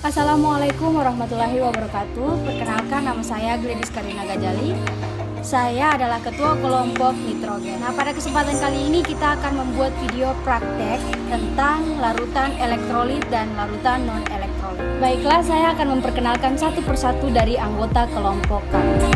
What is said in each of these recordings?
Assalamualaikum warahmatullahi wabarakatuh. Perkenalkan, nama saya Gladys Karina Gajali. Saya adalah ketua kelompok nitrogen. Nah, pada kesempatan kali ini kita akan membuat video praktek tentang larutan elektrolit dan larutan non-elektrolit. Baiklah, saya akan memperkenalkan satu persatu dari anggota kelompok kami.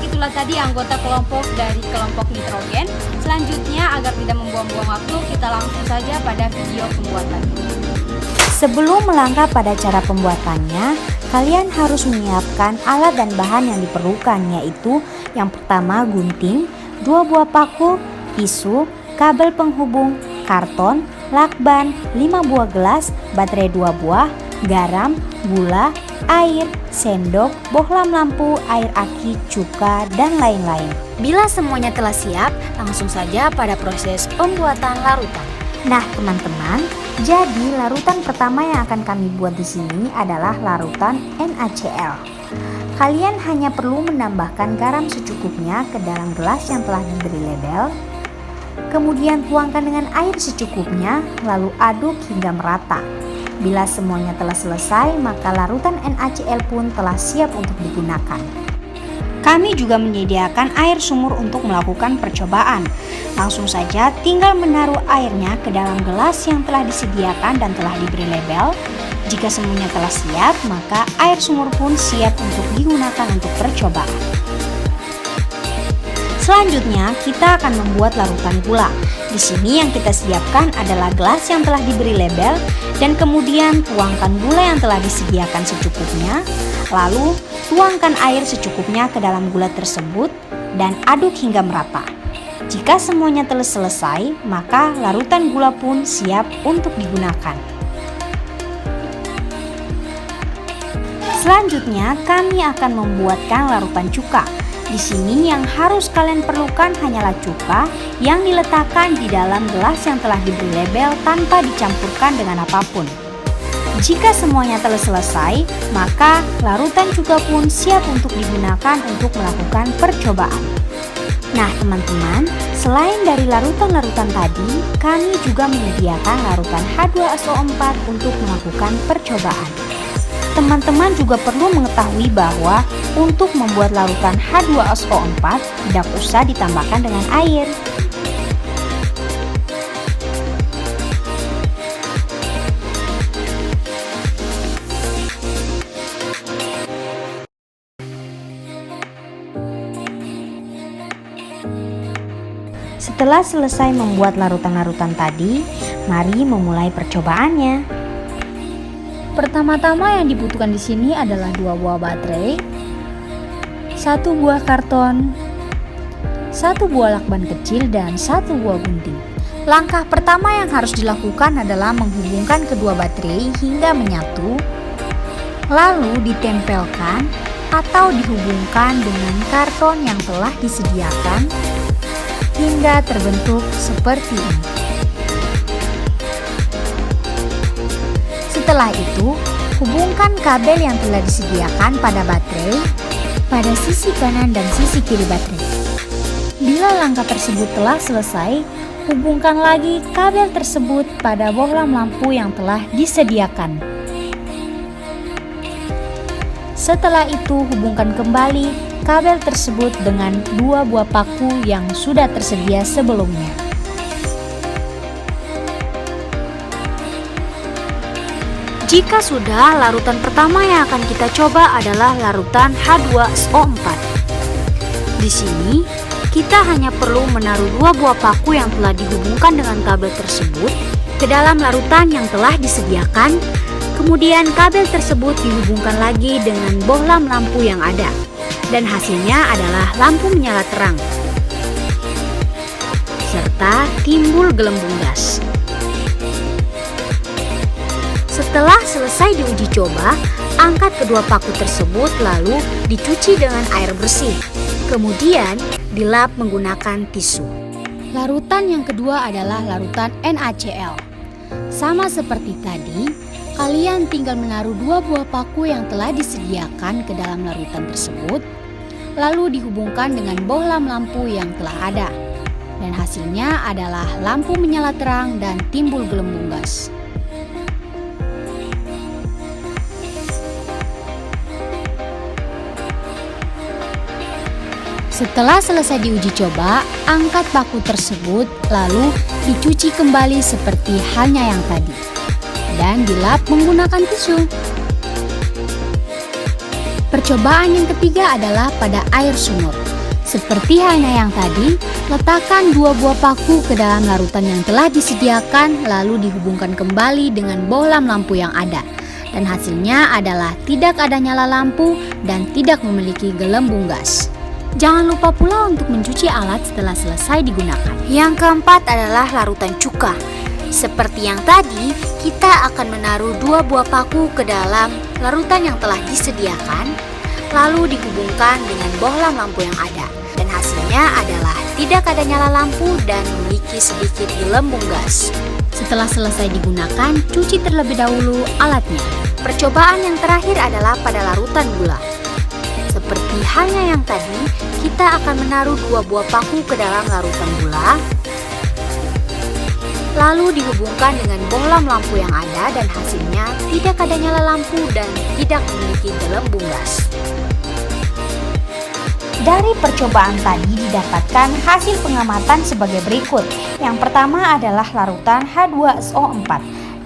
Itulah tadi anggota kelompok dari kelompok nitrogen. Selanjutnya, agar tidak membuang-buang waktu, kita langsung saja pada video pembuatannya. Sebelum melangkah pada cara pembuatannya, kalian harus menyiapkan alat dan bahan yang diperlukan, yaitu yang pertama gunting, 2 buah paku, tisu, kabel penghubung, karton, lakban, 5 buah gelas, baterai 2 buah, garam, gula, air, sendok, bohlam lampu, air aki, cuka, dan lain-lain. Bila semuanya telah siap, langsung saja pada proses pembuatan larutan. Nah, teman-teman, jadi larutan pertama yang akan kami buat di sini adalah larutan NaCl. Kalian hanya perlu menambahkan garam secukupnya ke dalam gelas yang telah diberi label. Kemudian tuangkan dengan air secukupnya, lalu aduk hingga merata. Bila semuanya telah selesai, maka larutan NaCl pun telah siap untuk digunakan. Kami juga menyediakan air sumur untuk melakukan percobaan. Langsung saja tinggal menaruh airnya ke dalam gelas yang telah disediakan dan telah diberi label. Jika semuanya telah siap, maka air sumur pun siap untuk digunakan untuk percobaan. Selanjutnya, kita akan membuat larutan gula. Di sini yang kita siapkan adalah gelas yang telah diberi label dan kemudian tuangkan gula yang telah disediakan secukupnya. Lalu, tuangkan air secukupnya ke dalam gula tersebut dan aduk hingga merata. Jika semuanya telah selesai, maka larutan gula pun siap untuk digunakan. Selanjutnya, kami akan membuatkan larutan cuka. Di sini yang harus kalian perlukan hanyalah cuka yang diletakkan di dalam gelas yang telah diberi label tanpa dicampurkan dengan apapun. Jika semuanya telah selesai, maka larutan cuka pun siap untuk digunakan untuk melakukan percobaan. Nah, teman-teman, selain dari larutan-larutan tadi, kami juga menyediakan larutan H2SO4 untuk melakukan percobaan. Teman-teman juga perlu mengetahui bahwa untuk membuat larutan H2SO4 tidak usah ditambahkan dengan air. Setelah selesai membuat larutan-larutan tadi, mari memulai percobaannya. Pertama-tama yang dibutuhkan di sini adalah 2 buah baterai, 1 buah karton, 1 buah lakban kecil, dan 1 buah gunting. Langkah pertama yang harus dilakukan adalah menghubungkan kedua baterai hingga menyatu, lalu ditempelkan atau dihubungkan dengan karton yang telah disediakan hingga terbentuk seperti ini. Setelah itu, hubungkan kabel yang telah disediakan pada baterai pada sisi kanan dan sisi kiri baterai. Bila langkah tersebut telah selesai, hubungkan lagi kabel tersebut pada bohlam lampu yang telah disediakan. Setelah itu, hubungkan kembali kabel tersebut dengan 2 buah paku yang sudah tersedia sebelumnya. Jika sudah, larutan pertama yang akan kita coba adalah larutan H2SO4. Di sini, kita hanya perlu menaruh 2 buah paku yang telah dihubungkan dengan kabel tersebut ke dalam larutan yang telah disediakan. Kemudian kabel tersebut dihubungkan lagi dengan bohlam lampu yang ada. Dan hasilnya adalah lampu menyala terang, serta timbul gelembung gas. Setelah selesai diuji coba, angkat kedua paku tersebut lalu dicuci dengan air bersih. Kemudian dilap menggunakan tisu. Larutan yang kedua adalah larutan NaCl. Sama seperti tadi, kalian Kalian tinggal menaruh 2 buah paku yang telah disediakan ke dalam larutan tersebut, lalu dihubungkan dengan bohlam lampu yang telah ada. Dan hasilnya adalah lampu menyala terang dan timbul gelembung gas. Setelah selesai diuji coba, angkat paku tersebut lalu dicuci kembali seperti halnya yang tadi dan dilap menggunakan tisu. Percobaan yang ketiga adalah pada air sumur. Seperti halnya yang tadi, letakkan 2 buah paku ke dalam larutan yang telah disediakan lalu dihubungkan kembali dengan bohlam lampu yang ada. Dan hasilnya adalah tidak ada nyala lampu dan tidak memiliki gelembung gas. Jangan lupa pula untuk mencuci alat setelah selesai digunakan. Yang keempat adalah larutan cuka. Seperti yang tadi, kita akan menaruh 2 buah paku ke dalam larutan yang telah disediakan, lalu dihubungkan dengan bohlam lampu yang ada. Dan hasilnya adalah tidak ada nyala lampu dan memiliki sedikit gelembung gas. Setelah selesai digunakan, cuci terlebih dahulu alatnya. Percobaan yang terakhir adalah pada larutan gula. Seperti halnya yang tadi, kita akan menaruh 2 buah paku ke dalam larutan gula, lalu dihubungkan dengan bohlam lampu yang ada dan hasilnya tidak ada nyala lampu dan tidak memiliki gelembung gas. Dari percobaan tadi didapatkan hasil pengamatan sebagai berikut. Yang pertama adalah larutan H2SO4,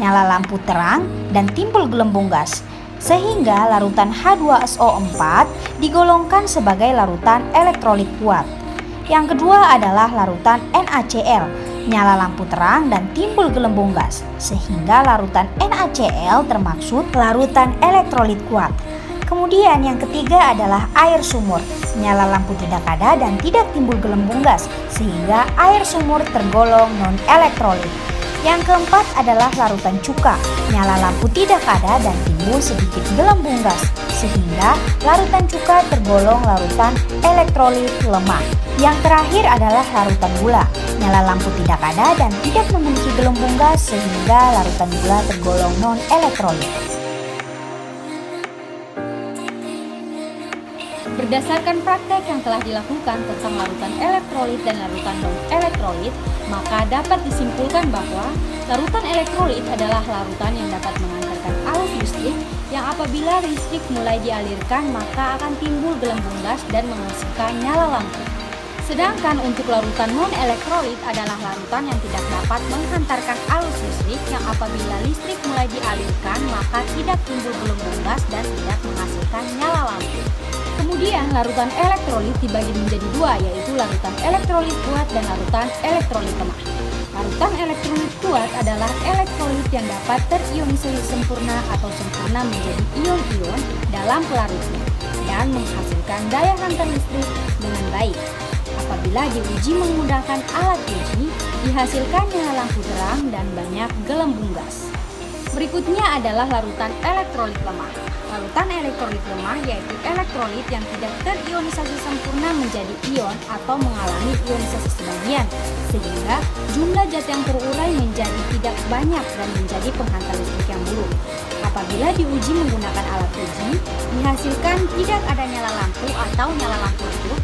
nyala lampu terang dan timbul gelembung gas. Sehingga larutan H2SO4 digolongkan sebagai larutan elektrolit kuat. Yang kedua adalah larutan NaCl, nyala lampu terang dan timbul gelembung gas. Sehingga larutan NaCl termaksud larutan elektrolit kuat. Kemudian yang ketiga adalah air sumur, nyala lampu tidak ada dan tidak timbul gelembung gas, sehingga air sumur tergolong non-elektrolit. Yang keempat adalah larutan cuka, nyala lampu tidak ada dan timbul sedikit gelembung gas, sehingga larutan cuka tergolong larutan elektrolit lemah. Yang terakhir adalah larutan gula, nyala lampu tidak ada dan tidak memiliki gelembung gas, sehingga larutan gula tergolong non-elektrolit. Berdasarkan praktek yang telah dilakukan tentang larutan elektrolit dan larutan non-elektrolit, maka dapat disimpulkan bahwa larutan elektrolit adalah larutan yang dapat mengantarkan arus listrik yang apabila listrik mulai dialirkan maka akan timbul gelembung gas dan menghasilkan nyala lampu. Sedangkan untuk larutan non-elektrolit adalah larutan yang tidak dapat menghantarkan arus listrik yang apabila listrik mulai dialirkan maka tidak timbul gelembung gas dan tidak menghasilkan nyala lampu. Kemudian larutan elektrolit dibagi menjadi 2, yaitu larutan elektrolit kuat dan larutan elektrolit lemah. Larutan elektrolit kuat adalah elektrolit yang dapat terionisasi sempurna atau sempurna menjadi ion-ion dalam pelarutnya dan menghasilkan daya hantar listrik dengan baik. Apabila diuji menggunakan alat uji, dihasilkan nyala lampu terang dan banyak gelembung gas. Berikutnya adalah larutan elektrolit lemah. Larutan elektrolit lemah yaitu elektrolit yang tidak terionisasi sempurna menjadi ion atau mengalami ionisasi sebagian, sehingga jumlah zat yang terurai menjadi tidak banyak dan menjadi penghantar listrik yang buruk. Apabila diuji menggunakan alat uji, dihasilkan tidak ada nyala lampu atau nyala lampu redup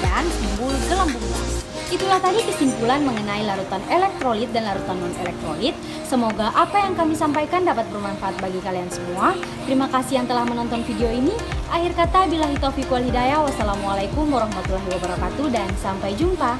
dan timbul gelembung gas. Itulah tadi kesimpulan mengenai larutan elektrolit dan larutan non-elektrolit. Semoga apa yang kami sampaikan dapat bermanfaat bagi kalian semua. Terima kasih yang telah menonton video ini. Akhir kata, billahi taufiq wal hidayah. Wassalamualaikum warahmatullahi wabarakatuh dan sampai jumpa.